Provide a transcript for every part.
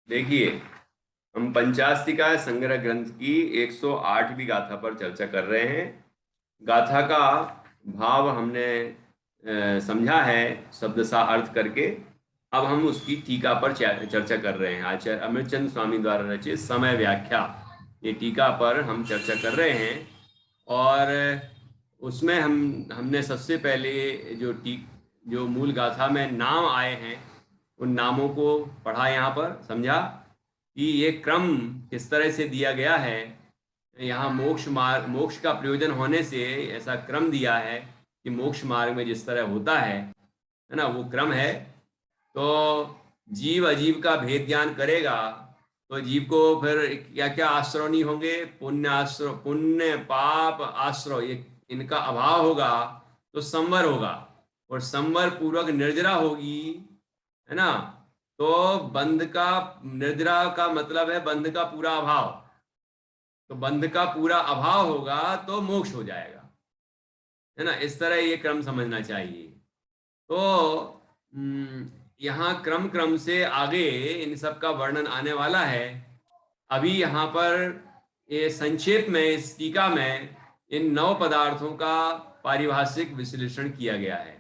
देखिए, हम पंचास्तिका संग्रह ग्रंथ की 108वीं गाथा पर चर्चा कर रहे हैं। गाथा का भाव हमने समझा है शब्द सा अर्थ करके। अब हम उसकी टीका पर चर्चा कर रहे हैं। आचार्य अमृतचंद स्वामी द्वारा रचित समय व्याख्या, ये टीका पर हम चर्चा कर रहे हैं। और उसमें हमने सबसे पहले जो मूल गाथा में नाम आए हैं, उन नामों को पढ़ा, यहाँ पर समझा कि ये क्रम किस तरह से दिया गया है। यहाँ मोक्ष का प्रयोजन होने से ऐसा क्रम दिया है कि मोक्ष मार्ग में जिस तरह होता है ना, वो क्रम है। तो जीव अजीव का भेद ज्ञान करेगा तो जीव को फिर क्या क्या आश्रय नहीं होंगे, पुण्य आश्रय, पुण्य पाप आश्रय, ये इनका अभाव होगा तो संवर होगा, और संवर पूर्वक निर्जरा होगी, है ना। तो बंध का, निर्जरा का मतलब है बंध का पूरा अभाव। तो बंध का पूरा अभाव होगा तो मोक्ष हो जाएगा, है ना। इस तरह ये क्रम समझना चाहिए। तो यहाँ क्रम क्रम से आगे इन सब का वर्णन आने वाला है। अभी यहाँ पर ये संक्षेप में इस टीका में इन 9 पदार्थों का पारिभाषिक विश्लेषण किया गया है।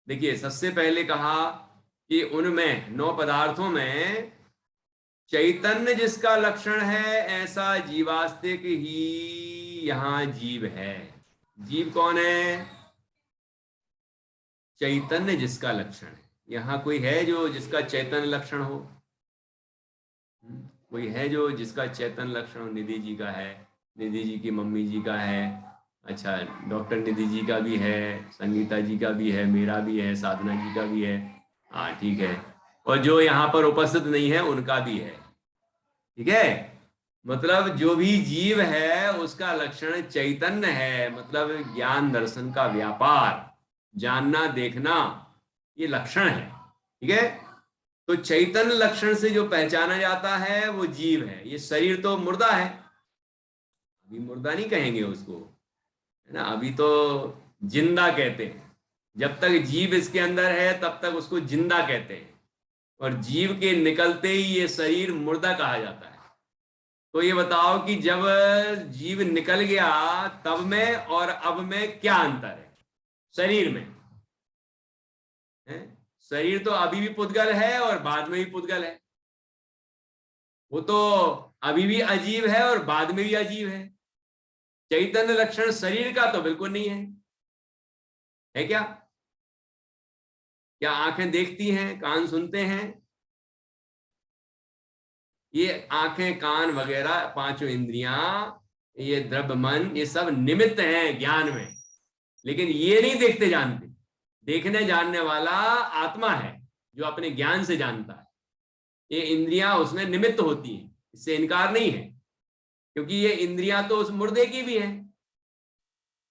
देखिए, सबसे पहले कहा कि उनमें 9 पदार्थों में चैतन्य जिसका लक्षण है ऐसा जीवास्तिक ही यहाँ जीव है। जीव कौन है? चैतन्य जिसका लक्षण है। यहाँ कोई है जो जिसका चैतन्य लक्षण हो? कोई है जो जिसका चैतन्य लक्षण हो? निधि जी का है, निधि जी की मम्मी जी का है, अच्छा डॉक्टर निधि जी का भी है, संगीता जी का भी है, मेरा भी है, साधना जी का भी है। हाँ ठीक है। और जो यहाँ पर उपस्थित नहीं है उनका भी है। ठीक है, मतलब जो भी जीव है उसका लक्षण चैतन्य है, मतलब ज्ञान दर्शन का व्यापार, जानना देखना, ये लक्षण है। ठीक है, तो चैतन्य लक्षण से जो पहचाना जाता है वो जीव है। ये शरीर तो मुर्दा है, अभी मुर्दा नहीं कहेंगे उसको, है ना, अभी तो जिंदा कहते हैं। जब तक जीव इसके अंदर है तब तक उसको जिंदा कहते हैं, और जीव के निकलते ही ये शरीर मुर्दा कहा जाता है। तो ये बताओ कि जब जीव निकल गया तब में और अब में क्या अंतर है शरीर में? है? शरीर तो अभी भी पुद्गल है और बाद में भी पुद्गल है। वो तो अभी भी अजीब है और बाद में भी अजीब है। चैतन्य लक्षण शरीर का तो बिल्कुल नहीं है। है क्या? क्या आंखें देखती हैं, कान सुनते हैं? ये आंखें कान वगैरह पांचों इंद्रियां, ये द्रव्य मन, ये सब निमित्त हैं ज्ञान में, लेकिन ये नहीं देखते जानते। देखने जानने वाला आत्मा है जो अपने ज्ञान से जानता है। ये इंद्रियां उसमें निमित्त होती हैं, इससे इनकार नहीं है, क्योंकि ये इंद्रियां तो उस मुर्दे की भी हैं,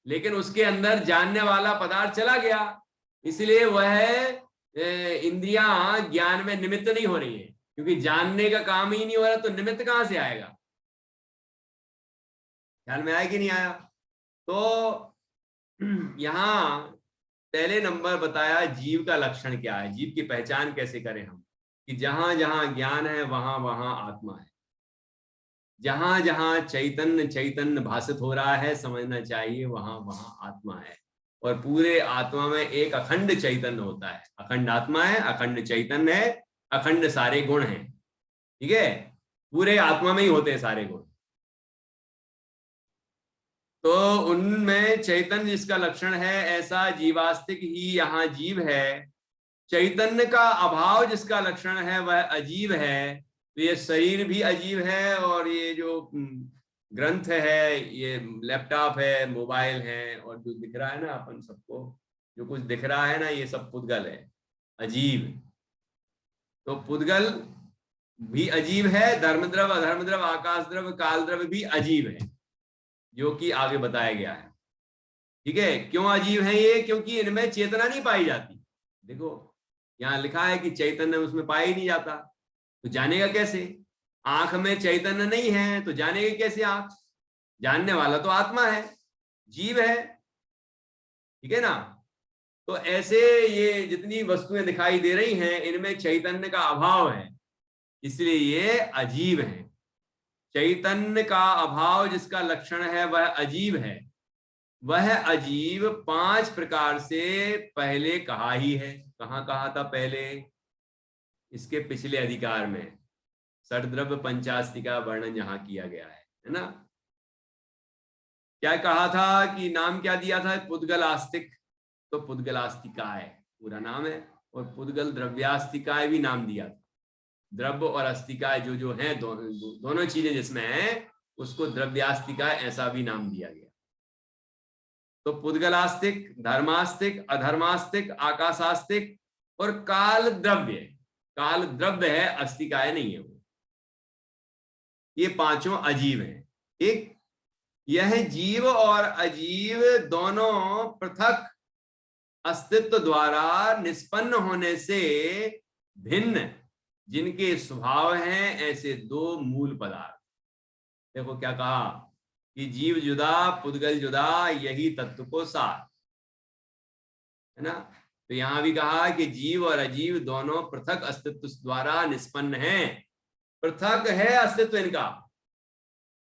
लेकिन उसके अंदर जानने वाला पदार्थ चला गया, इसलिए वह इंद्रियां ज्ञान में निमित्त नहीं हो रही है। क्योंकि जानने का काम ही नहीं हो रहा तो निमित्त कहां से आएगा? ख्याल में आया कि नहीं आया? तो यहां पहले नंबर बताया जीव का लक्षण क्या है, जीव की पहचान कैसे करें हम, कि जहां जहां ज्ञान है वहां वहां आत्मा है। जहां जहां चैतन्य चैतन्य भाषित हो रहा है समझना चाहिए वहां वहां आत्मा है। और पूरे आत्मा में एक अखंड चैतन्य होता है, अखंड आत्मा है, अखंड चैतन्य है, अखंड सारे गुण हैं। ठीक है, पूरे आत्मा में ही होते हैं सारे गुण। तो उनमें चैतन्य जिसका लक्षण है ऐसा जीवास्तिक ही यहाँ जीव है। चैतन्य का अभाव जिसका लक्षण है वह अजीव है। तो ये शरीर भी अजीब है, और ये जो ग्रंथ है, ये लैपटॉप है, मोबाइल है, और जो दिख रहा है ना अपन सबको, जो कुछ दिख रहा है ना, ये सब पुद्गल है, अजीब। तो पुद्गल भी अजीब है, धर्मद्रव अधर्मद्रव आकाश द्रव काल द्रव भी अजीब है, जो कि आगे बताया गया है। ठीक है, क्यों अजीब है ये? क्योंकि इनमें चेतना नहीं पाई जाती। देखो, यहाँ लिखा है कि चैतन्य उसमें पाया ही नहीं जाता, तो जानेगा कैसे? आंख में चैतन्य नहीं है तो जानेगा कैसे आंख? जानने वाला तो आत्मा है, जीव है। ठीक है ना। तो ऐसे ये जितनी वस्तुएं दिखाई दे रही हैं इनमें चैतन्य का अभाव है। इसलिए ये अजीब है। चैतन्य का अभाव जिसका लक्षण है वह अजीब है। वह अजीब 5 प्रकार से पहले कहा ही है। कहाँ कहा था पहले? इसके पिछले अधिकार में षड्द्रव्य पंचास्ति का वर्णन जहां किया गया है ना। क्या कहा था कि नाम क्या दिया था? पुद्गल आस्तिक। तो पुद्गलास्तिकाय पूरा नाम है, और पुद्गल द्रव्यास्तिकाय भी नाम दिया था। द्रव्य और अस्तिकाय जो है दोनों चीजें जिसमें है उसको द्रव्यास्तिकाय ऐसा भी नाम दिया गया। तो पुद्गलास्तिक, धर्मास्तिक, अधर्मास्तिक, आकाशास्तिक और काल द्रव्य। काल द्रव्य है, अस्तिकाय नहीं है वो। ये पांचों अजीब हैं। ठीक, यह जीव और अजीव दोनों पृथक अस्तित्व द्वारा निष्पन्न होने से भिन्न जिनके स्वभाव हैं ऐसे दो मूल पदार्थ। देखो क्या कहा कि जीव जुदा पुद्गल जुदा, यही तत्व को सार है ना। तो यहां भी कहा कि जीव और अजीव दोनों पृथक अस्तित्व द्वारा निष्पन्न हैं। पृथक है अस्तित्व इनका।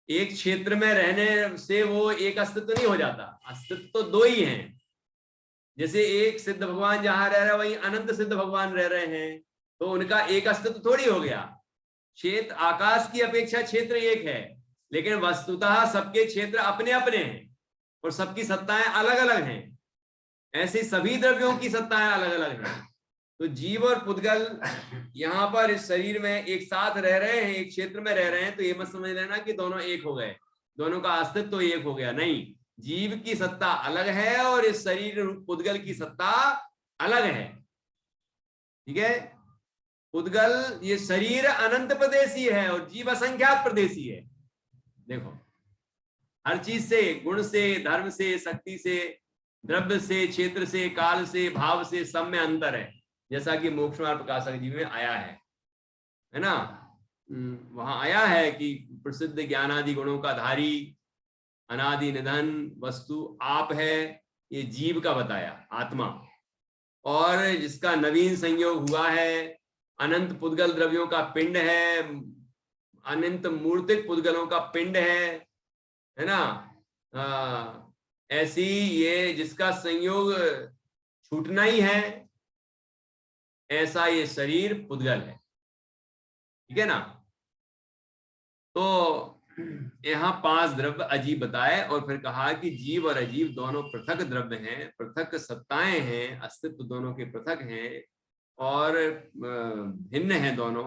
एक क्षेत्र में रहने से वो एक अस्तित्व नहीं हो जाता। अस्तित्व तो दो ही हैं। जैसे एक सिद्ध भगवान जहां रह रहे वहीं अनंत सिद्ध भगवान रह रहे हैं, तो उनका एक अस्तित्व थोड़ी हो गया। क्षेत्र आकाश की अपेक्षा क्षेत्र एक है, लेकिन वस्तुतः सबके क्षेत्र अपने अपने हैं और सबकी सत्ताएं अलग अलग हैं। ऐसे सभी द्रव्यों की सत्ताएं अलग अलग हैं। तो जीव और पुद्गल यहाँ पर इस शरीर में एक साथ रह रहे हैं, एक क्षेत्र में रह रहे हैं, तो ये मत समझ लेना कि दोनों एक हो गए, दोनों का अस्तित्व तो एक हो गया। नहीं, जीव की सत्ता अलग है और इस शरीर पुद्गल की सत्ता अलग है। ठीक है, पुद्गल ये शरीर अनंत प्रदेशी है और जीव असंख्यात प्रदेशी है। देखो, हर चीज से, गुण से, धर्म से, शक्ति से, द्रव्य से, क्षेत्र से, काल से, भाव से, सब में अंतर है। जैसा कि मोक्ष मार्ग प्रकाशक जी में आया है ना। वहां आया है कि प्रसिद्ध ज्ञानादि गुणों का धारी अनादि निधन वस्तु आप है, ये जीव का बताया आत्मा। और जिसका नवीन संयोग हुआ है, अनंत पुद्गल द्रव्यों का पिंड है, अनंत मूर्तिक पुद्गलों का पिंड है ना। ऐसी ये जिसका संयोग छूटना ही है, ऐसा ये शरीर पुद्गल है। ठीक है ना। तो यहाँ 5 द्रव्य अजीब बताए और फिर कहा कि जीव और अजीव दोनों पृथक द्रव्य हैं, पृथक सत्ताएं हैं, अस्तित्व दोनों के पृथक हैं और भिन्न हैं दोनों।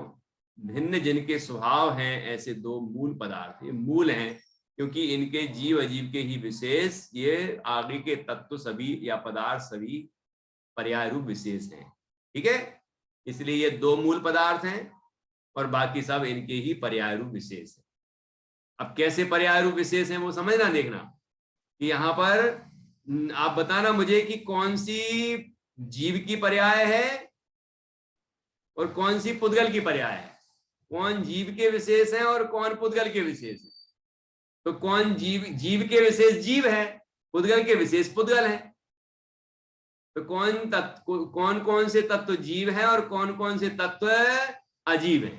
भिन्न जिनके स्वभाव हैं ऐसे दो मूल पदार्थ। ये मूल हैं क्योंकि इनके जीव अजीव के ही विशेष, ये आगे के तत्व सभी या पदार्थ सभी पर्याय रूप विशेष हैं। ठीक है, इसलिए ये दो मूल पदार्थ हैं और बाकी सब इनके ही पर्याय रूप विशेष है। अब कैसे पर्याय रूप विशेष हैं वो समझना, देखना कि यहाँ पर आप बताना मुझे कि कौन सी जीव की पर्याय है और कौन सी पुद्गल की पर्याय है। कौन जीव के विशेष है और कौन पुद्गल के विशेष है। तो कौन जीव के विशेष जीव है, पुद्गल के विशेष पुद्गल है। तो कौन कौन से तत्व जीव है और कौन कौन से तत्व अजीब है,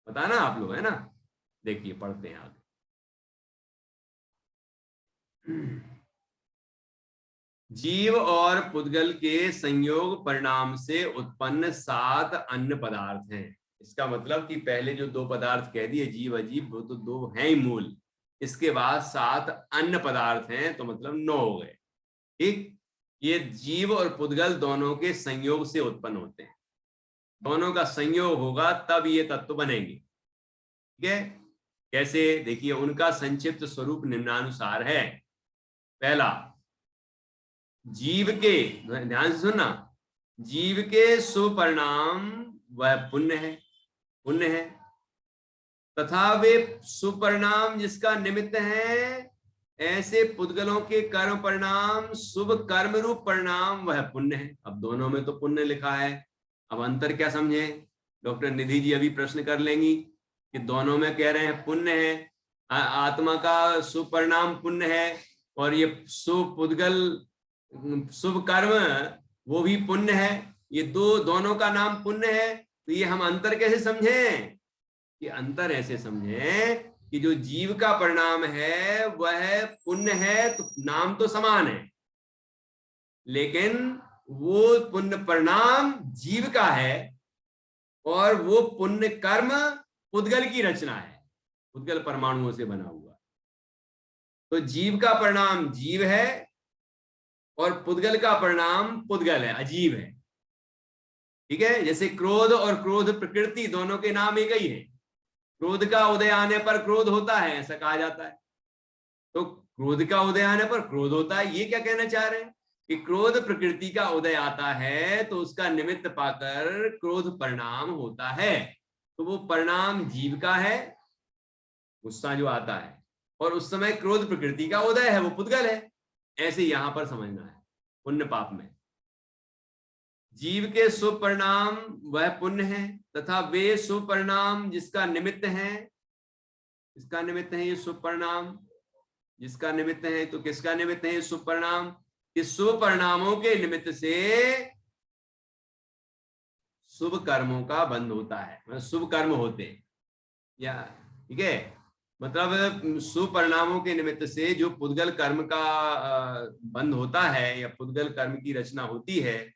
बताना आप लोग, है ना। देखिए पढ़ते हैं आगे। जीव और पुद्गल के संयोग परिणाम से उत्पन्न 7 अन्य पदार्थ हैं। इसका मतलब कि पहले जो 2 पदार्थ कह दिए जीव अजीब, वो तो 2 हैं ही मूल। इसके बाद 7 अन्य पदार्थ हैं, तो मतलब 9 हो गए। ठीक, ये जीव और पुद्गल दोनों के संयोग से उत्पन्न होते हैं। दोनों का संयोग होगा तब ये तत्व बनेंगे। ठीक है, कैसे? देखिए, उनका संक्षिप्त स्वरूप निम्नानुसार है। पहला, जीव के, ध्यान से सुनना, जीव के शुभ परिणाम वह पुण्य है तथा वे शुभ परिणाम जिसका निमित्त है, ऐसे पुद्गलों के कर्म परिणाम शुभ कर्म रूप परिणाम वह पुण्य है। अब दोनों में तो पुण्य लिखा है, अब अंतर क्या समझे? डॉक्टर निधि जी अभी प्रश्न कर लेंगी कि दोनों में कह रहे हैं पुण्य है, आत्मा का शुभ परिणाम पुण्य है और ये शुभ पुद्गल शुभ कर्म वो भी पुण्य है, ये दोनों का नाम पुण्य है। तो ये हम अंतर कैसे समझें? कि अंतर ऐसे समझें कि जो जीव का परिणाम है वह पुण्य है, तो नाम तो समान है, लेकिन वो पुण्य परिणाम जीव का है और वो पुण्य कर्म पुद्गल की रचना है, पुद्गल परमाणुओं से बना हुआ। तो जीव का परिणाम जीव है और पुद्गल का परिणाम पुद्गल है, अजीव है। ठीक है, जैसे क्रोध और क्रोध प्रकृति दोनों के नाम एक ही है। क्रोध का उदय आने पर क्रोध होता है, ऐसा कहा जाता है। तो क्रोध का उदय आने पर क्रोध होता है, ये क्या कहना चाह रहे हैं कि क्रोध प्रकृति का उदय आता है तो उसका निमित्त पाकर क्रोध परिणाम होता है। तो वो परिणाम जीव का है, गुस्सा जो आता है, और उस समय क्रोध प्रकृति का उदय है, वो पुद्गल है। ऐसे यहां पर समझना है पुण्य पाप में। जीव के शुभ परिणाम वह पुण्य है, तथा वे शुभ परिणाम जिसका निमित्त है, इसका निमित्त है ये शुभ परिणाम, जिसका निमित्त है, तो किसका निमित्त है ये शुभ परिणाम? इस शुभ परिणामों के निमित्त से शुभ कर्मों का बंध होता है, मतलब शुभ कर्म होते हैं, या ठीक है, मतलब शुभ परिणामों के निमित्त से जो पुद्गल कर्म का बंध होता है या पुद्गल कर्म की रचना होती है,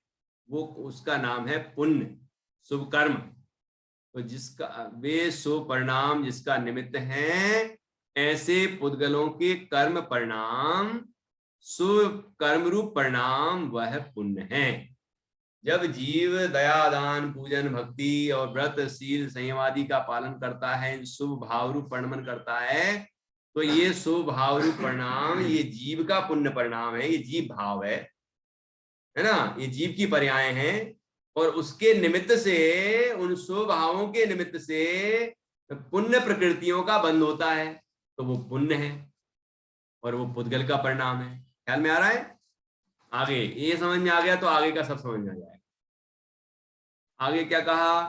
वो उसका नाम है पुण्य, शुभ कर्म। तो जिसका वे शुभ परिणाम जिसका निमित्त है, ऐसे पुद्गलों के कर्म परिणाम शुभ कर्म रूप परिणाम वह पुण्य है। जब जीव दया दान पूजन भक्ति और व्रत शील संयम आदि का पालन करता है, शुभ भाव रूप परिणमन करता है, तो ये शुभ भाव रूप परिणाम ये जीव का पुण्य परिणाम है, ये जीव भाव है ना, ये जीव की पर्याय हैं। और उसके निमित्त से, उन शुभ भावों के निमित्त से पुण्य प्रकृतियों का बंध होता है, तो वो पुण्य है और वो पुद्गल का परिणाम है। ख्याल में आ रहा है? आगे ये समझ में आ गया तो आगे का सब समझ में आ जाएगा। आगे क्या कहा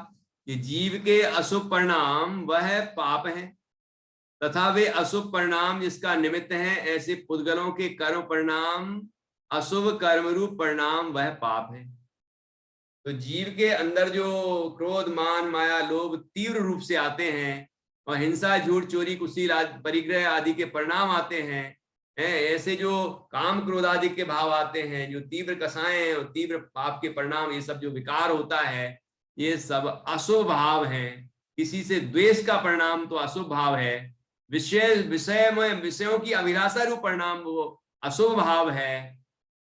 कि जीव के अशुभ परिणाम वह पाप है, तथा वे अशुभ परिणाम जिसका निमित्त है, ऐसे पुद्गलों के कर्म परिणाम अशुभ कर्म रूप परिणाम वह पाप है। तो जीव के अंदर जो क्रोध मान माया लोभ तीव्र रूप से आते हैं और हिंसा झूठ चोरी कुशील परिग्रह आदि के परिणाम आते हैं, ऐसे जो काम क्रोध आदि के भाव आते हैं, जो तीव्र कसाएं और तीव्र पाप के परिणाम, ये सब जो विकार होता है, ये सब अशुभ भाव हैं। किसी से द्वेष का परिणाम तो अशुभ भाव है, विषयों की अभिलाषा रूप परिणाम वो अशुभ भाव है।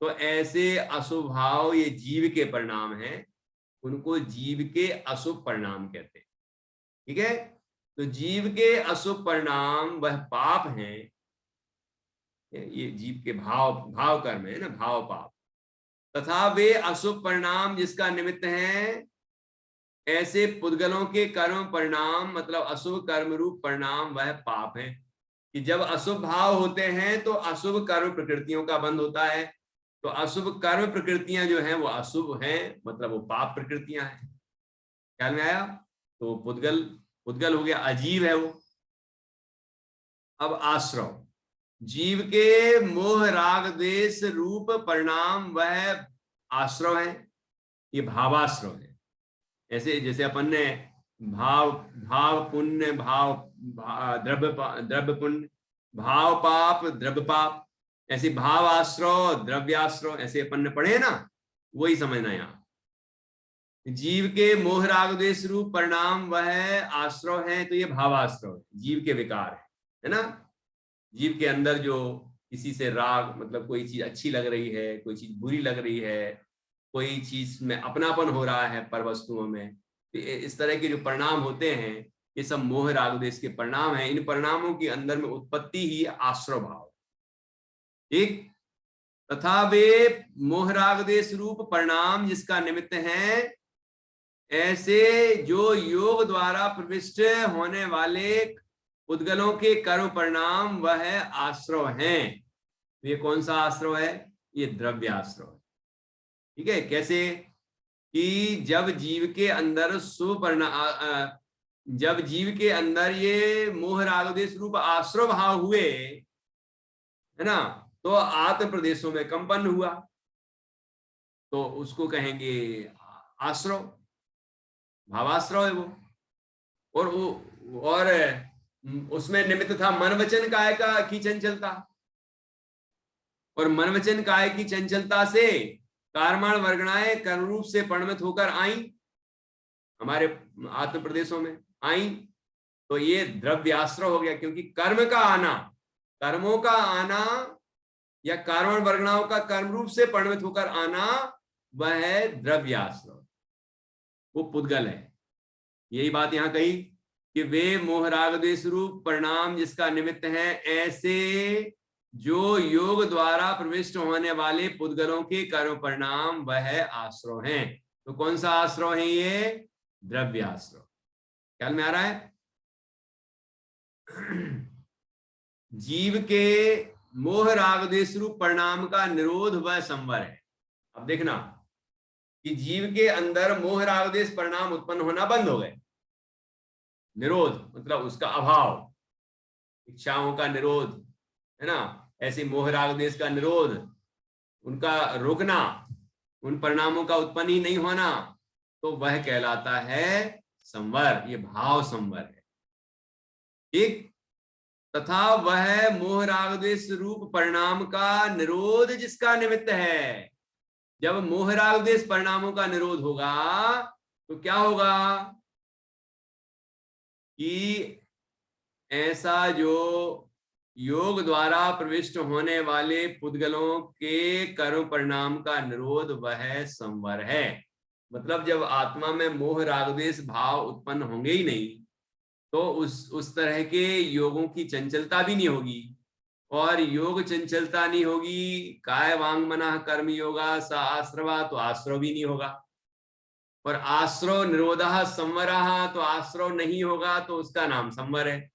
तो ऐसे अशुभ भाव ये जीव के परिणाम हैं, उनको जीव के अशुभ परिणाम कहते हैं। ठीक है, तो जीव के अशुभ परिणाम वह पाप हैं, ये जीव के भाव कर्म है ना, भाव पाप। तथा वे अशुभ परिणाम जिसका निमित्त है, ऐसे पुद्गलों के कर्म परिणाम मतलब अशुभ कर्म रूप परिणाम वह पाप है। कि जब अशुभ भाव होते हैं तो अशुभ कर्म प्रकृतियों का बंध होता है, तो अशुभ कर्म प्रकृतियां जो हैं वो अशुभ हैं, मतलब वो पाप प्रकृतियां हैं। ख्याल में आया? तो पुद्गल पुद्गल हो गया, अजीव है वो। अब आश्रव, जीव के मोह राग द्वेष रूप परिणाम वह आश्रव है, ये भावाश्रव है। ऐसे जैसे अपन ने भाव भाव पुण्य भाव द्रव्य पुण्य, भाव पाप द्रव्य पाप, ऐसे भाव आश्रव द्रव्याश्रव ऐसे अपन ने पढ़े ना, वही समझना यहाँ। जीव के मोह राग द्वेष रूप परिणाम वह आश्रव है, तो ये भावाश्रव है, जीव के विकार है ना। जीव के अंदर जो किसी से राग, मतलब कोई चीज अच्छी लग रही है, कोई चीज बुरी लग रही है, कोई चीज में अपनापन हो रहा है पर वस्तुओं में, तो इस तरह के जो परिणाम होते हैं ये सब मोह राग द्वेष के परिणाम हैं। इन परिणामों के अंदर में उत्पत्ति ही आश्रव भाव। ठीक, तथा वे मोह राग द्वेष रूप परिणाम जिसका निमित्त है, ऐसे जो योग द्वारा प्रविष्ट होने वाले पुद्गलों के कर्म परिणाम वह आश्रव हैं। तो ये कौन सा आश्रव है? ये द्रव्य आश्रव है। ठीक है, कैसे कि जब जीव के अंदर शुभ परिणाम, जब जीव के अंदर ये मोह राग द्वेष रूप आश्रव भाव हुए, है ना, तो आत्म प्रदेशों में कंपन हुआ, तो उसको कहेंगे आश्रव, भावाश्रव है वो। और और उसमें निमित्त था मन वचन काय का की चंचलता, और मन वचन काय की चंचलता से कारमाण वर्गणाएं कर्म रूप से परिणमित होकर आई, हमारे आत्म प्रदेशों में आई, तो ये द्रव्याश्रय हो गया। क्योंकि कर्म का आना, कर्मों का आना या कारमाण वर्गणाओं का कर्म रूप से परिणमित होकर आना, वह है द्रव्याश्रय, वो पुद्गल है। यही बात यहां कही कि वे मोह राग द्वेष रूप परिणाम जिसका निमित्त है, ऐसे जो योग द्वारा प्रविष्ट होने वाले पुद्गलों के कर्म परिणाम वह आश्रय हैं। तो कौन सा आश्रय है ये? द्रव्य आश्रय। ख्याल में आ रहा है? जीव के मोह राग द्वेष रूप परिणाम का निरोध व संवर है। अब देखना कि जीव के अंदर मोह राग द्वेष परिणाम उत्पन्न होना बंद हो गए। निरोध मतलब उसका अभाव, इच्छाओं का निरोध है ना, ऐसे मोह राग द्वेष का निरोध, उनका रुकना, उन परिणामों का उत्पन्न ही नहीं होना, तो वह कहलाता है संवर। ये भाव संवर है। ठीक। तथा वह मोह राग द्वेष रूप परिणाम का निरोध जिसका निमित्त है, जब मोह राग द्वेष परिणामों का निरोध होगा तो क्या होगा कि ऐसा जो योग द्वारा प्रविष्ट होने वाले पुद्गलों के कर्म परिणाम का निरोध वह संवर है। मतलब जब आत्मा में मोह राग द्वेष भाव उत्पन्न होंगे ही नहीं, तो उस तरह के योगों की चंचलता भी नहीं होगी, और योग चंचलता नहीं होगी, काय वांग मनः कर्म योगा स आश्रवा, तो आश्रव भी नहीं होगा, और आश्रव निरोधः संवरः, तो आश्रव नहीं होगा, तो उसका नाम संवर है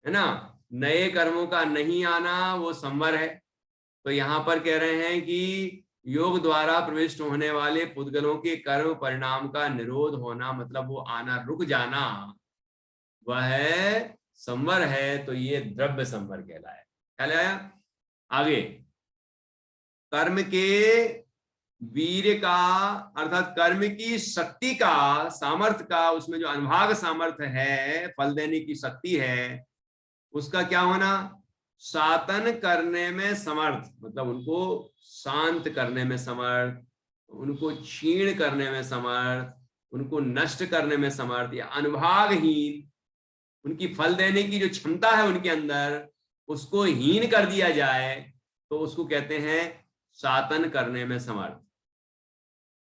ना। नए कर्मों का नहीं आना वो संवर है। तो यहां पर कह रहे हैं कि योग द्वारा प्रविष्ट होने वाले पुद्गलों के कर्म परिणाम का निरोध होना, मतलब वो आना रुक जाना, वह संवर है। तो ये द्रव्य संवर कहलाया। ख्याल आया? आगे कर्म के वीर्य का, अर्थात कर्म की शक्ति का, सामर्थ्य का, उसमें जो अनुभाग सामर्थ्य है, फल देने की शक्ति है, उसका क्या होना? शातन करने में समर्थ, मतलब उनको शांत करने में समर्थ, उनको क्षीण करने में समर्थ, उनको नष्ट करने में समर्थ, या अनुभागहीन, उनकी फल देने की जो क्षमता है उनके अंदर, उसको हीन कर दिया जाए, तो उसको कहते हैं शातन करने में समर्थ।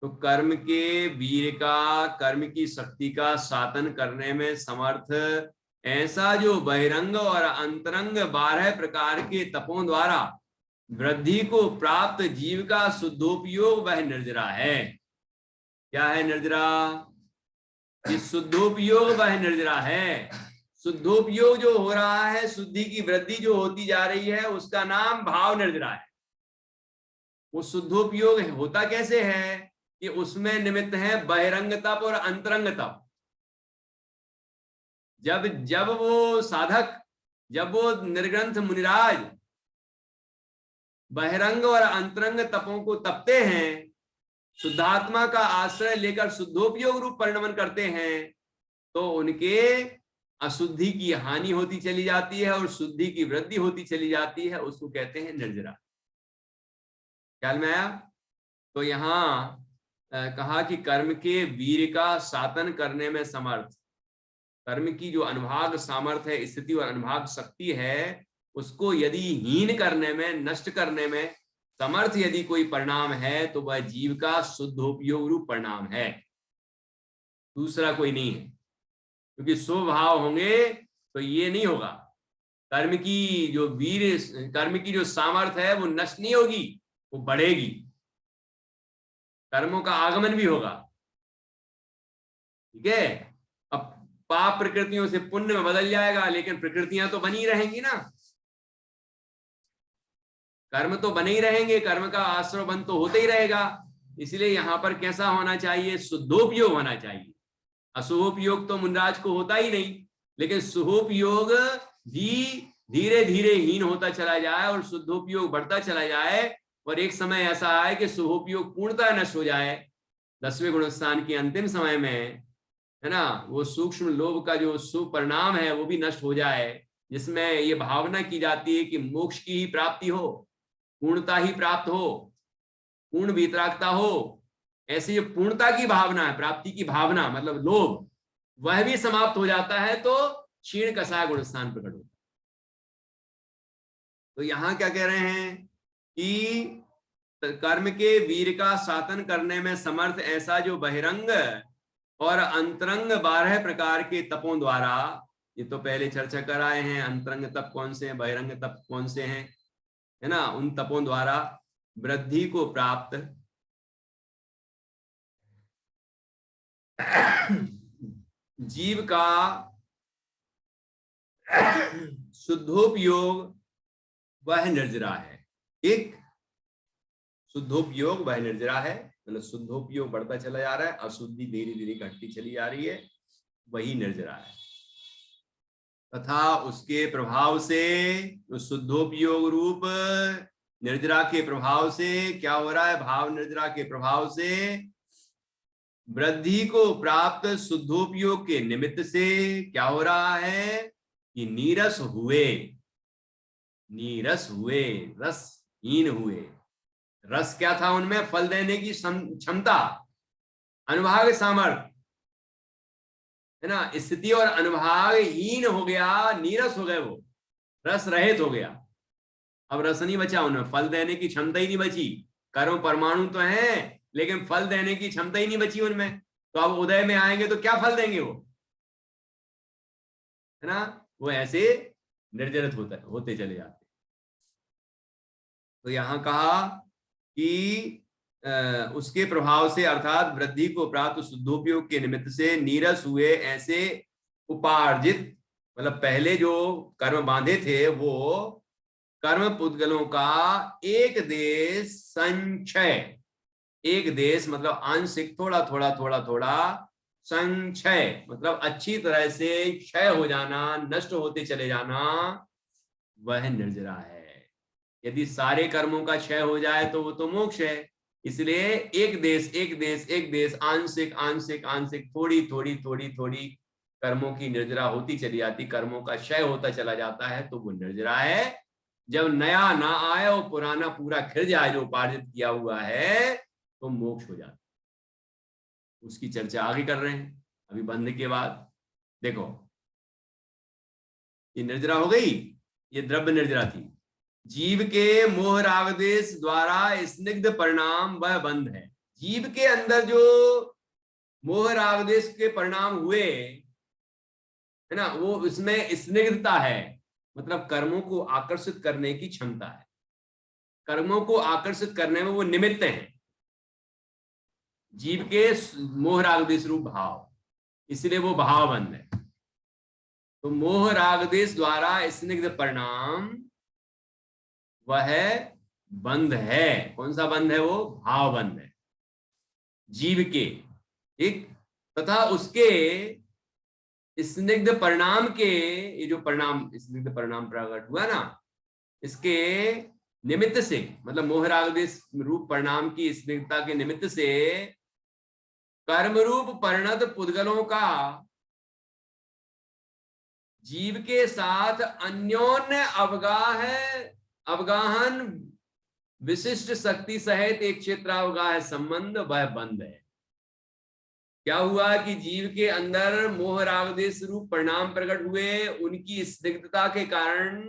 तो कर्म के वीर्य का, कर्म की शक्ति का शातन करने में समर्थ ऐसा जो बहिरंग और अंतरंग 12 प्रकार के तपों द्वारा वृद्धि को प्राप्त जीव का शुद्धोपयोग वह निर्जरा है। क्या है निर्जरा? ये शुद्धोपयोग वह निर्जरा है। शुद्धोपयोग जो हो रहा है, शुद्धि की वृद्धि जो होती जा रही है, उसका नाम भाव निर्जरा है। वो शुद्धोपयोग होता कैसे है कि उसमें निमित्त है बहिरंग तप और अंतरंग तप। जब वो साधक, जब वो निर्ग्रंथ मुनिराज बहिरंग और अंतरंग तपों को तपते हैं, शुद्धात्मा का आश्रय लेकर शुद्धोपयोग रूप परिणमन करते हैं, तो उनके अशुद्धि की हानि होती चली जाती है और शुद्धि की वृद्धि होती चली जाती है। उसको कहते हैं निर्जरा। ख्याल में आया? तो यहां कहा कि कर्म के वीर्य का शातन करने में समर्थ, कर्म की जो अनुभाग सामर्थ्य है, स्थिति और अनुभाग शक्ति है, उसको यदि हीन करने में, नष्ट करने में समर्थ यदि कोई परिणाम है, तो वह जीव का शुद्धोपयोग रूप परिणाम है, दूसरा कोई नहीं है। क्योंकि स्वभाव होंगे तो ये नहीं होगा। कर्म की जो वीर, कर्म की जो सामर्थ्य है वो नष्ट नहीं होगी, वो बढ़ेगी, कर्मों का आगमन भी होगा। ठीक है? अब पाप प्रकृतियों से पुण्य में बदल जाएगा, लेकिन प्रकृतियां तो बनी रहेंगी ना, कर्म तो बने ही रहेंगे, कर्म का आश्रय बंद तो होते ही रहेगा। इसलिए यहां पर कैसा होना चाहिए? शुद्धोपयोग होना चाहिए। अशुभोपयोग तो मुनराज को होता ही नहीं, लेकिन शुभोपयोग भी धीरे धीरे हीन होता चला जाए और शुद्धोपयोग बढ़ता चला जाए, और एक समय ऐसा आए कि शुभोपयोग पूर्णतः नष्ट हो जाए। 10वें गुणस्थान के अंतिम समय में है ना, वो सूक्ष्म लोभ का जो सुपरिणाम है वो भी नष्ट हो जाए, जिसमें ये भावना की जाती है कि मोक्ष की ही प्राप्ति हो, पूर्णता ही प्राप्त हो, पूर्ण वितरागता हो। ऐसी जो पूर्णता की भावना है, प्राप्ति की भावना मतलब लोभ, वह भी समाप्त हो जाता है, तो क्षीण कषाय गुण स्थान प्रकट होता है। तो यहां क्या कह रहे हैं कि कर्म के वीर का साधन करने में समर्थ ऐसा जो बहिरंग और अंतरंग 12 प्रकार के तपों द्वारा, ये तो पहले चर्चा कर आए हैं, अंतरंग तप कौन से हैं, बहिरंग तप कौन से हैं, है ना, उन तपों द्वारा वृद्धि को प्राप्त जीव का शुद्धोपयोग वह निर्जरा है। एक शुद्धोपयोग वह निर्जरा है, मतलब शुद्धोपयोग बढ़ता चला जा रहा है, अशुद्धि धीरे धीरे घटती चली जा रही है, वही निर्जरा है। तथा उसके प्रभाव से, उस शुद्धोपयोग रूप निर्जरा के प्रभाव से क्या हो रहा है, भाव निर्जरा के प्रभाव से वृद्धि को प्राप्त शुद्धोपयोग के निमित्त से क्या हो रहा है कि नीरस हुए, नीरस हुए, रसहीन हुए। रस क्या था उनमें, फल देने की क्षमता, अनुभाग सामर्थ्य, है ना, स्थिति और अनुभागहीन हो गया, नीरस हो गए, वो रस रहित हो गया। अब रस नहीं बचा उनमें, फल देने की क्षमता ही नहीं बची। कर्म परमाणु तो है लेकिन फल देने की क्षमता ही नहीं बची उनमें। तो अब उदय में आएंगे तो क्या फल देंगे वो, है ना, वो ऐसे निर्जरित होते चले जाते। तो यहां कहा कि उसके प्रभाव से अर्थात वृद्धि को प्राप्त शुद्धोपयोग के निमित्त से नीरस हुए ऐसे उपार्जित, मतलब पहले जो कर्म बांधे थे वो कर्म पुद्गलों का एक देश संक्षय, एक देश मतलब आंशिक, थोड़ा थोड़ा थोड़ा थोड़ा, संक्षय मतलब अच्छी तरह से क्षय हो जाना, नष्ट होते चले जाना, वह निर्जरा है। यदि सारे कर्मों का क्षय हो जाए तो वो तो मोक्ष है। इसलिए एक देश एक देश एक देश, आंशिक आंशिक आंशिक, थोड़ी थोड़ी थोड़ी थोड़ी कर्मों की निर्जरा होती चली जाती, कर्मों का क्षय होता चला जाता है, तो वो निर्जरा है। जब नया ना आए और पुराना पूरा खिल जाए जो उपार्जित किया हुआ है, तो मोक्ष हो जाता है। उसकी चर्चा आगे कर रहे हैं अभी बंध के बाद। देखो ये निर्जरा हो गई, ये द्रव्य निर्जरा थी। जीव के मोह राग देश द्वारा स्निग्ध परिणाम वह बंध है। जीव के अंदर जो मोह राग देश के परिणाम हुए, है ना, वो उसमें स्निग्धता है, मतलब कर्मों को आकर्षित करने की क्षमता है, कर्मों को आकर्षित करने में वो निमित्त हैं, जीव के मोह राग देश रूप भाव, इसलिए वो भाव बंध है। तो मोह राग देश द्वारा स्निग्ध परिणाम वह बंध है। कौन सा बंध है, वो भाव बंध है जीव के, ठीक। तथा उसके स्निग्ध परिणाम के, ये जो परिणाम स्निग्ध परिणाम प्रकट हुआ ना, इसके निमित्त से, मतलब मोहराग देश रूप परिणाम की स्निग्धता के निमित्त से कर्म रूप परिणत पुद्गलों का जीव के साथ अन्योन्य अवगाहन विशिष्ट शक्ति सहित एक क्षेत्रावगाह संबंध वह बंध है। क्या हुआ कि जीव के अंदर मोह राग देश रूप परिणाम प्रकट हुए, उनकी स्निग्धता के कारण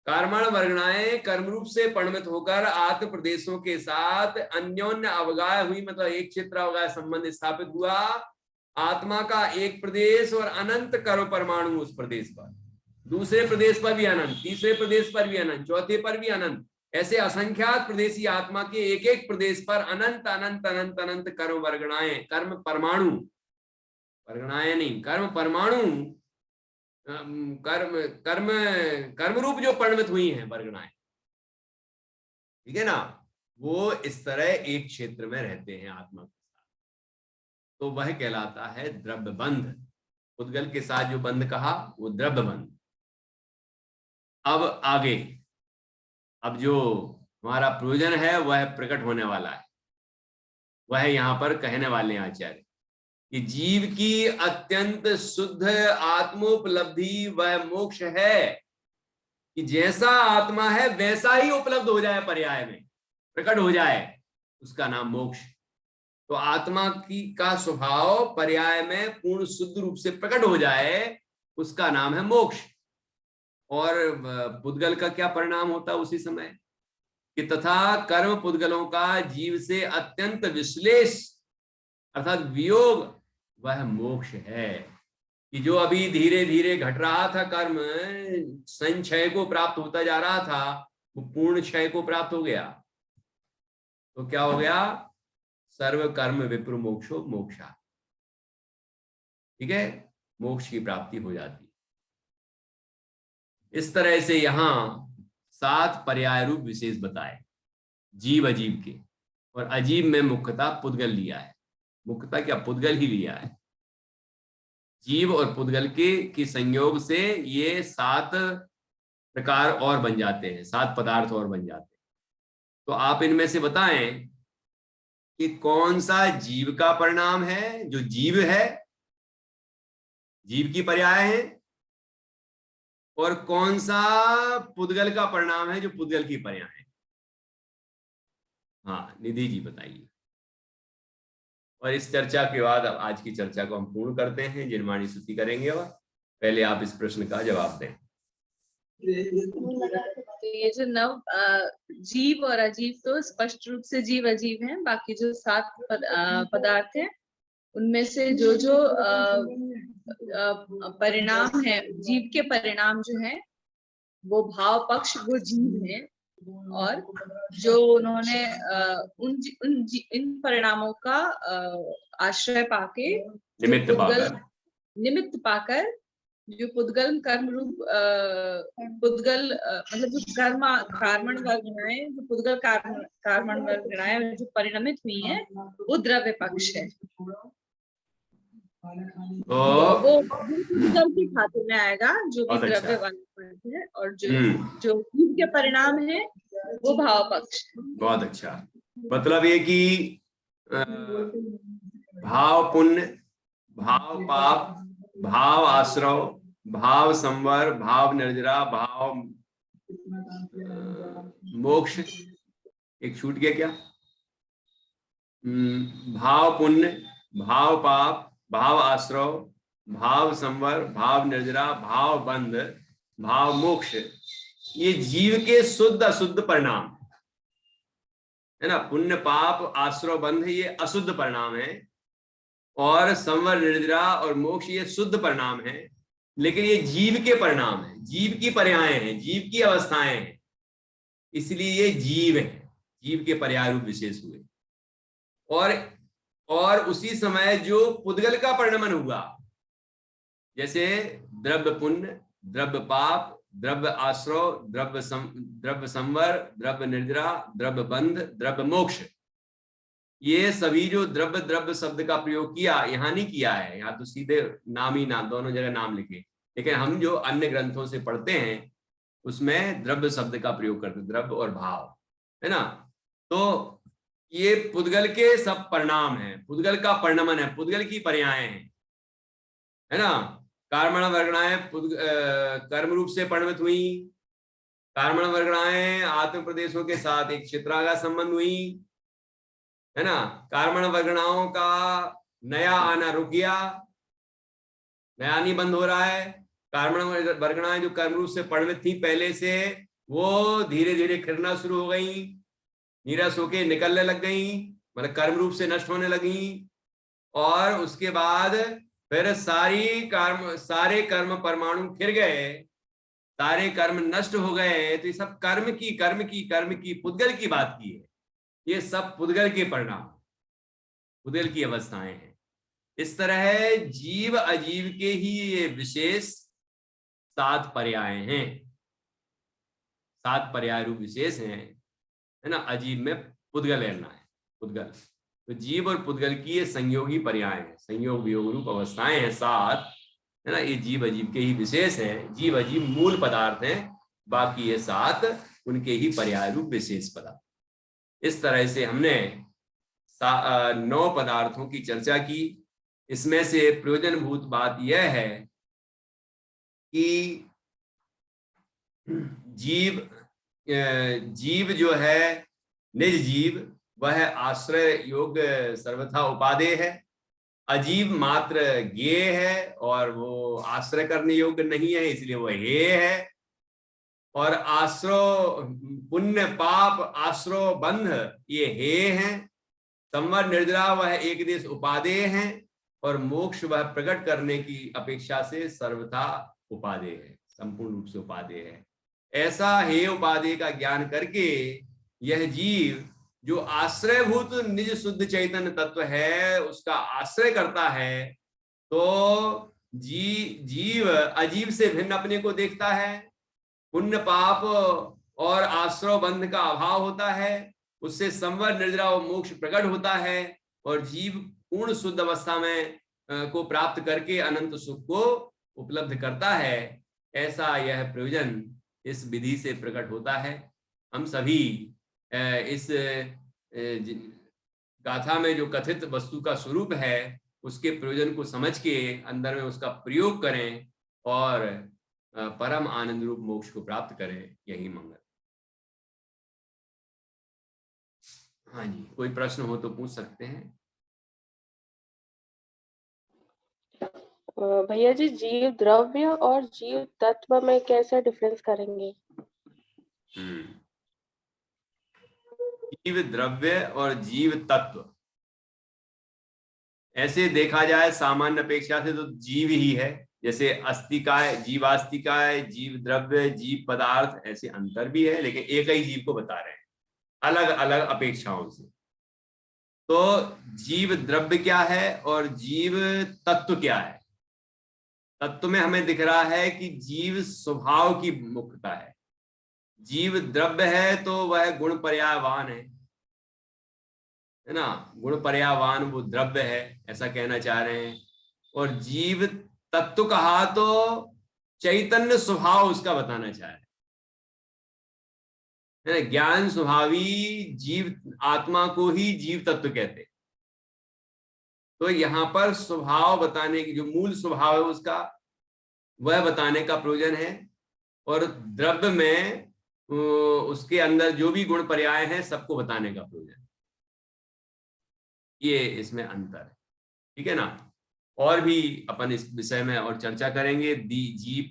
कर्मण वर्गणाएं कर्म रूप से परिणमित होकर आत्म प्रदेशों के साथ अन्योन्य अवगाह हुई, मतलब एक क्षेत्रावगाह संबंध स्थापित हुआ। आत्मा का एक प्रदेश और अनंत कर्म परमाणु उस प्रदेश पर, दूसरे प्रदेश पर भी अनंत, तीसरे प्रदेश पर भी अनंत, चौथे पर भी अनंत, ऐसे असंख्यात प्रदेशी आत्मा के एक एक प्रदेश पर अनंत अनंत अनंत अनंत कर्म वर्गणाएं, कर्म परमाणु, वर्गणाएं नहीं, कर्म परमाणु, कर्म कर्म कर्म रूप जो परिणमित हुई हैं वर्गणाएं, ठीक है ना, वो इस तरह एक क्षेत्र में रहते हैं आत्मा के साथ, तो वह कहलाता है द्रव्य बंध। उद्गल के साथ जो बंध कहा वो द्रव्य बंध। अब आगे, अब जो हमारा प्रयोजन है वह प्रकट होने वाला है, वह यहां पर कहने वाले हैं आचार्य कि जीव की अत्यंत शुद्ध आत्मोपलब्धि वह मोक्ष है, कि जैसा आत्मा है वैसा ही उपलब्ध हो जाए, पर्याय में प्रकट हो जाए, उसका नाम मोक्ष। तो आत्मा की का स्वभाव पर्याय में पूर्ण शुद्ध रूप से प्रकट हो जाए, उसका नाम है मोक्ष। और पुद्गल का क्या परिणाम होता है उसी समय, कि तथा कर्म पुद्गलों का जीव से अत्यंत विश्लेष अर्थात वियोग वह मोक्ष है। कि जो अभी धीरे धीरे घट रहा था कर्म, संक्षय को प्राप्त होता जा रहा था, वो पूर्ण क्षय को प्राप्त हो गया। तो क्या हो गया, सर्व कर्म विप्र मोक्षो मोक्षा, ठीक है, मोक्ष की प्राप्ति हो जाती। इस तरह से यहां 7 पर्याय रूप विशेष बताए जीव अजीव के, और अजीब में मुख्यतः पुद्गल लिया है, मुख्यतः क्या पुद्गल ही लिया है। जीव और पुद्गल के संयोग से ये 7 प्रकार और बन जाते हैं, 7 पदार्थ और बन जाते हैं। तो आप इनमें से बताएं कि कौन सा जीव का परिणाम है, जो जीव है, जीव की पर्याय है, और कौन सा पुद्गल का परिणाम है, जो पुद्गल की पर्याय है। हाँ निधि जी बताइए। और इस चर्चा के बाद अब आज की चर्चा को हम पूर्ण करते हैं, जिनवाणी स्तुति करेंगे। और पहले आप इस प्रश्न का जवाब दें। तो ये जो नव जीव और अजीव तो स्पष्ट रूप से जीव अजीव हैं, बाकी जो 7 पदार्थ हैं उनमें से जो जो परिणाम है, जीव के परिणाम जो है वो भाव पक्ष वो जीव है, और जो उन्होंने इन परिणामों का आश्रय पाके, निमित्त पाकर जो पुद्गल कर्म रूप पुद्गल मतलब जो कार्मण वर्गणाएं, जो पुद्गल कार्मण वर्गणाएं जो परिणमित हुई हैं, वो द्रव्य पक्ष है। वो पुद्गल की खाते में आएगा, जो भी द्रव्य वाला है, और जो जीव के परिणाम है वो भाव पक्ष है। बहुत अच्छा, मतलब ये कि भाव पुण्य, भाव पाप, भाव आश्रव, भाव संवर, भाव निर्जरा, भाव मोक्ष, एक छूट गया क्या, भाव पुण्य, भाव पाप, भाव आश्रव, भाव संवर, भाव निर्जरा, भाव बंध, भाव मोक्ष, ये जीव के शुद्ध अशुद्ध परिणाम है ना। पुण्य पाप आश्रव बंध ये अशुद्ध परिणाम है, और संवर निर्जरा और मोक्ष ये शुद्ध परिणाम है। लेकिन ये जीव के परिणाम है, जीव की पर्याय हैं, जीव की अवस्थाएं हैं, इसलिए ये जीव है, जीव के पर्याय रूप विशेष हुए। और उसी समय जो पुद्गल का परिणमन हुआ, जैसे द्रव्य पुण्य, द्रव्य पाप, द्रव्य आश्रव, द्रव्य संवर, द्रव्य निर्जरा, द्रव्य बंध, द्रव्य मोक्ष, ये सभी जो द्रव्य द्रव्य शब्द का प्रयोग किया, यहाँ नहीं किया है, यहाँ तो सीधे नाम ही नाम, दोनों जगह नाम लिखे, लेकिन हम जो अन्य ग्रंथों से पढ़ते हैं उसमें द्रव्य शब्द का प्रयोग करते, द्रव्य और भाव, है ना। तो ये पुद्गल के सब परिणाम है, पुद्गल का परिणमन है, पुद्गल की पर्याय है ना। कार्मण वर्गणाएं कर्म रूप से परिणमित हुई, कार्मण वर्गणाएं आत्म प्रदेशों के साथ एक चित्रागा संबंध हुई, है ना। कार्मण वर्गणाओं का नया आना रुक गया, नया नहीं बंद हो रहा है। कार्मण वर्गणाएं जो कर्म रूप से परिणमित थी पहले से, वो धीरे धीरे खिरना शुरू हो गई, नीरस होके निकलने लग गई, मतलब कर्म रूप से नष्ट होने लगी। और उसके बाद फिर सारे कर्म परमाणु खिर गए, सारे कर्म नष्ट हो गए। तो ये सब कर्म की पुद्गल की बात की है, ये सब पुद्गल के परिणाम, पुद्गल की अवस्थाएं हैं। इस तरह जीव अजीव के ही ये विशेष 7 पर्याय हैं, 7 पर्याय रूप विशेष हैं, है ना। अजीव में पुद्गल लेना है, पुद्गल, तो जीव और पुद्गल की ये संयोगी पर्याय हैं, संयोग वियोग रूप अवस्थाएं हैं 7, है ना। ये जीव अजीव के ही विशेष हैं, जीव अजीव मूल पदार्थ हैं, बाकी ये 7 उनके ही पर्याय रूप विशेष पदार्थ। इस तरह से हमने 9 पदार्थों की चर्चा की, इसमें से प्रयोजनभूत बात यह है कि जीव जो है, निज जीव, वह आश्रय योग्य सर्वथा उपादेय है। अजीव मात्र ज्ञेय है और वो आश्रय करने योग्य नहीं है, इसलिए वह हेय है। और आश्रो पुण्य पाप आश्रो बंध ये हेय हैं। संवर निर्जरा वह एक देश उपादेय हैं और मोक्ष वह प्रकट करने की अपेक्षा से सर्वथा उपादेय है, संपूर्ण रूप से उपादेय है। ऐसा हेय उपादेय का ज्ञान करके यह जीव जो आश्रयभूत निज शुद्ध चैतन्य तत्व है उसका आश्रय करता है, तो जीव अजीव से भिन्न अपने को देखता है। पुण्य पाप और आश्रय बंध का अभाव होता है, उससे संवर निर्जरा और मोक्ष प्रकट होता है और जीव पूर्ण शुद्ध अवस्था में को प्राप्त करके अनंत सुख को उपलब्ध करता है। ऐसा यह प्रयोजन इस विधि से प्रकट होता है। हम सभी इस गाथा में जो कथित वस्तु का स्वरूप है उसके प्रयोजन को समझ के अंदर में उसका प्रयोग करें और परम आनंद रूप मोक्ष को प्राप्त करें, यही मंगल। हाँ जी, कोई प्रश्न हो तो पूछ सकते हैं। भैया जी, जीव द्रव्य और जीव तत्व में कैसे डिफरेंस करेंगे? जीव द्रव्य और जीव तत्व, ऐसे देखा जाए सामान्य अपेक्षा से तो जीव ही है। जैसे अस्तिकाय, जीवास्तिकाय, जीव द्रव्य, जीव पदार्थ, ऐसे अंतर भी है, लेकिन एक ही जीव को बता रहे हैं अलग अलग अपेक्षाओं से। तो जीव द्रव्य क्या है और जीव तत्व क्या है? तत्व में हमें दिख रहा है कि जीव स्वभाव की मुख्यता है। जीव द्रव्य है तो वह गुण पर्यायवान है ना, गुण पर्यायवान वो द्रव्य है, ऐसा कहना चाह रहे हैं। और जीव तत्व कहा तो चैतन्य स्वभाव उसका बताना चाह रहे हैं। ज्ञान स्वभावी जीव आत्मा को ही जीव तत्व कहते हैं। तो यहाँ पर स्वभाव बताने की, जो मूल स्वभाव है उसका, वह बताने का प्रयोजन है। और द्रव्य में उसके अंदर जो भी गुण पर्याय हैं सबको बताने का प्रयोजन, ये इसमें अंतर है। ठीक है ना। और भी अपन इस विषय में और चर्चा करेंगे। जीव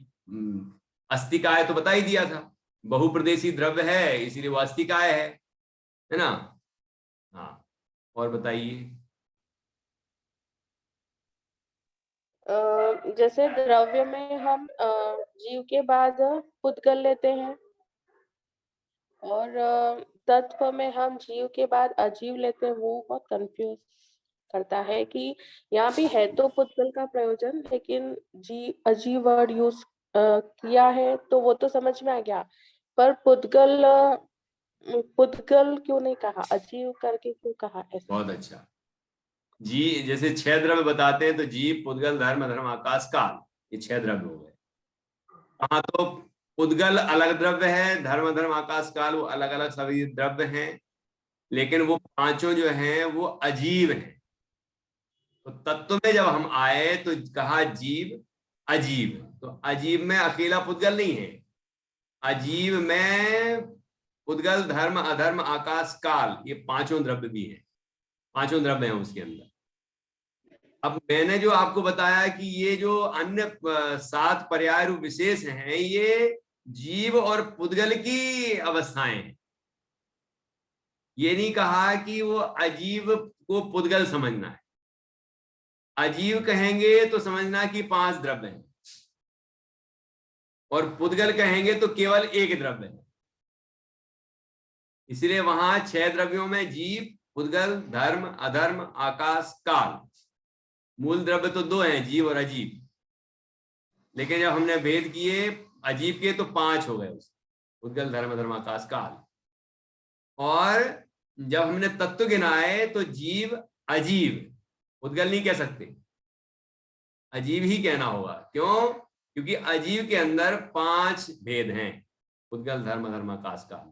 अस्तिकाय तो बता ही दिया था, बहुप्रदेशी द्रव्य है इसीलिए वो अस्तिकाय है ना। हाँ, और बताइए। जैसे द्रव्य में हम जीव के बाद पुद्गल लेते हैं और तत्व में हम जीव के बाद अजीव लेते हैं। वो बहुत कंफ्यूज करता है कि यहाँ भी है तो पुद्गल का प्रयोजन, लेकिन अजीव वर्ड यूज किया है तो वो तो समझ में आ गया, पर पुद्गल क्यों नहीं कहा, अजीव करके क्यों कहा ऐसा? बहुत अच्छा जी। जैसे 6 द्रव्य बताते हैं तो जीव, पुद्गल, धर्म, अधर्म, आकाश, काल, ये 6 द्रव्य हो गए। हाँ, तो पुद्गल अलग द्रव्य है, धर्म, अधर्म, आकाश, काल वो अलग अलग सभी द्रव्य हैं, लेकिन वो पांचों जो हैं वो अजीव हैं। तो तत्व में जब हम आए तो कहा जीव अजीव, तो अजीव में अकेला पुद्गल नहीं है, अजीव में पुद्गल, धर्म, अधर्म, आकाश, काल, ये पांचों द्रव्य भी हैं, पांचों द्रव्य हैं उसके अंदर। अब मैंने जो आपको बताया कि ये जो अन्य 7 पर्याय रूप विशेष हैं, ये जीव और पुद्गल की अवस्थाएं हैं। ये नहीं कहा कि वो अजीव को पुद्गल समझना है। अजीव कहेंगे तो समझना कि 5 द्रव्य हैं, और पुद्गल कहेंगे तो केवल एक द्रव्य है। इसलिए वहां 6 द्रव्यों में जीव, पुद्गल, धर्म, अधर्म, आकाश, काल, मूल द्रव्य तो 2 हैं, जीव और अजीव। लेकिन जब हमने भेद किए अजीव के तो 5 हो गए उसके, पुद्गल, धर्म, अधर्म, आकाश, काल। और जब हमने तत्व गिनाए तो जीव अजीव, पुद्गल नहीं कह सकते, अजीव ही कहना होगा। क्यों? क्योंकि अजीव के अंदर 5 भेद हैं, पुद्गल, धर्म, अधर्म, आकाश, काल।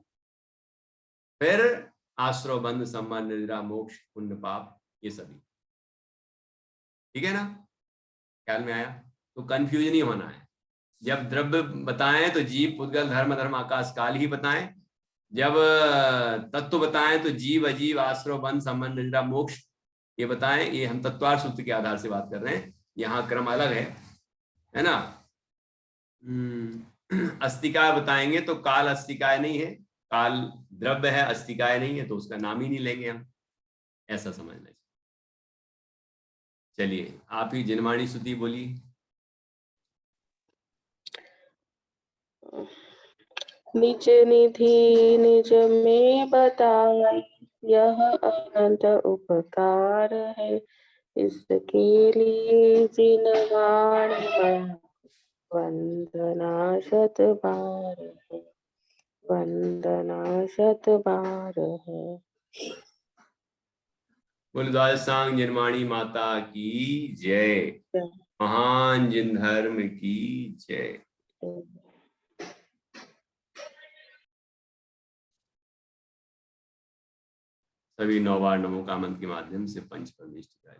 फिर आश्रय, बंध, संबंध, निद्रा, मोक्ष, पुण्य, पाप, ये सभी। ठीक है ना, ख्याल में आया? तो कंफ्यूज नहीं होना है। जब द्रव्य बताएं तो जीव पुद्गल धर्म अधर्म आकाश काल ही बताएं, जब तत्व बताएं तो जीव अजीव आश्रव बंध संबंध निद्रा मोक्ष ये बताएं। ये हम तत्वार सूत्र के आधार से बात कर रहे हैं, यहाँ क्रम अलग है ना। अस्तिकाय बताएंगे तो काल अस्तिकाय नहीं है, काल द्रव्य है, अस्तिकाय नहीं है, तो उसका नाम ही नहीं लेंगे हम, ऐसा समझना चाहिए। चलिए आप ही जिनवाणी स्तुति बोलिए। निज निधि निज में बताई, यह अनंत उपकार है, इसके लिए जिनवाणी वंदना शत बार है, वंदना शत बार है। बोल द्वादशांग जिनवाणी माता की जय, महान जिन धर्म की जय। सभी 9 बार नमो का मंत्र के माध्यम से पंच परमेष्टि का